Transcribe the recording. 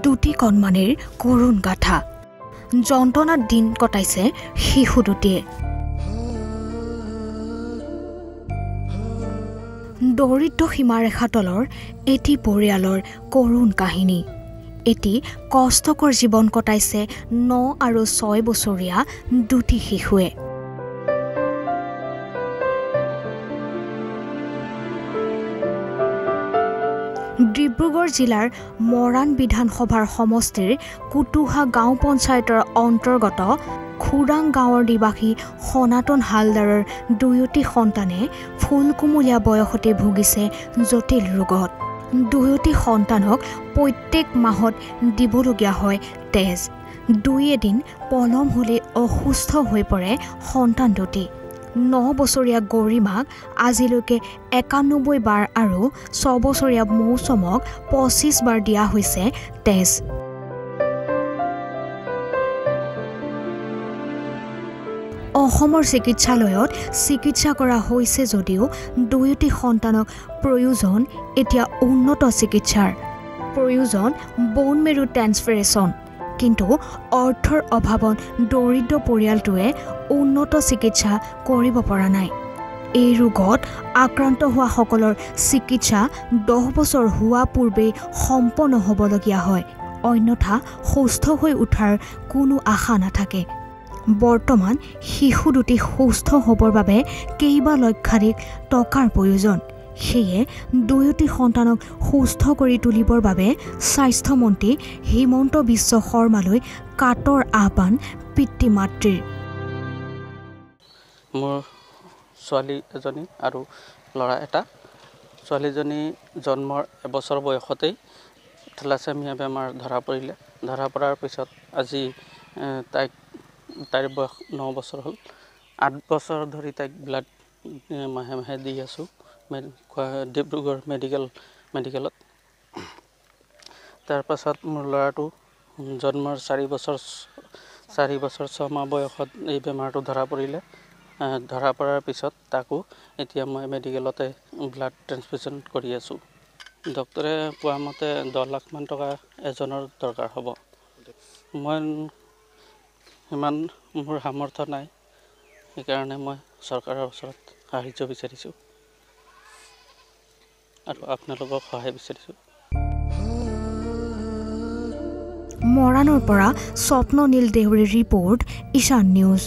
দুটি কণমানিৰ কৰুণ গাথা যন্ত্ৰণাত দিন কটাইছে শিশু দুটিয়ে দৰিদ্ৰ সীমাৰেখা তলৰ এটি পৰিয়ালৰ কৰুণ কাহিনী এটি কষ্টকৰ জীৱন কটাইছে 9 আৰু 6 বছৰীয়া দুটি শিশুৱে ডিব্ৰুগড় জিলাৰ মৰাণ বিধানসভাৰ সমষ্টিৰ কুটুহা গাঁও পঞ্চায়তৰ অন্তৰ্গত খুৰাং গাঁৱৰ নিবাসী সনাতন হালদাৰৰ দুয়োটি সন্তানে ফুলকুমলীয়া বয়সতে ভুগিছে জটিল ৰোগত দুয়োটি সন্তানক প্ৰত্যেক মাহত দিবলগীয়া হয় তেজ দুই এদিন পলম হ'লে অসুস্থ হৈ পৰে সন্তান দুটি 9 বছৰীয়া গৰিমাক আজিলৈকে 91 বাৰ আৰু 6 বছৰীয়া মৌচমক 25 বাৰ দিয়া হৈছে তেজ অসমৰ চিকিৎসালয়ত চিকিৎসা কৰা হৈছে যদিও দুয়োটি সন্তানক প্ৰয়োজন এতিয়া উন্নত চিকিৎসাৰ প্ৰয়োজন বোন মেৰু ট্ৰান্সফাৰেশ্যন কিন্তু অৰ্থৰ অভাৱত দৰিদ্ৰ পৰিয়ালটোৱে উন্নত চিকিৎসা কৰিব পৰা নাই এই ৰোগত আক্ৰান্ত হোৱা সকলৰ চিকিৎসা 10 বছৰ হোৱা পূৰ্বে সম্পন্ন হ'বলগীয়া হয় অন্যথা সুস্থ হৈ উঠাৰ কোনো আশা নাথাকে বৰ্তমান শিশু দুটি সুস্থ হ'বৰ বাবে কেইবা লক্ষাধিক টকাৰ প্ৰয়োজন সেয়ে দুয়োটি সন্তানক সুস্থ কৰি তুলিবৰ বাবে স্বাস্থ্যমন্ত্ৰী হিমন্ত বিশ্ব শৰ্মালৈ কাটৰ আহ্বান পিতৃ মাতৃৰ মোৰ ছোৱালী এজনী আৰু ল'ৰা এটা ছোৱালীজনী জন্মৰ এবছৰ বয়সতেই থেলাছেমিয়া বেমাৰ ধৰা পৰাৰ পিছত আজি তাইৰ বয়স 9 বছৰ হ'ল 8 বছৰ ধৰি তাইক ব্লাড মাহে মাহে দি আছোঁ ডিব্ৰুগড় মেডিকেলত তাৰ পাছত মোৰ ল'ৰাটো জন্মৰ 4 বছৰ 6 মাহ বয়সত এই বেমাৰটো ধৰা পৰাৰ পিছত তাকো এতিয়া মই মেডিকেলতে ব্লাড ট্ৰান্সফিউজন কৰি আছোঁ ডক্টৰে কোৱা মতে 10 লাখ মান টকা এজনৰ দৰকাৰ হ'ব মই ইমান মোৰ সামৰ্থ্য নাই সেইকাৰণে মই চৰকাৰৰ ওচৰত সাহায্য বিচাৰিছোঁ আৰু আপোনালোকক সহায় বিচাৰিছোঁ মৰাণৰ পৰা স্বপ্ননীল দেউৰীৰ ৰিপৰ্ট ঈশান নিউজ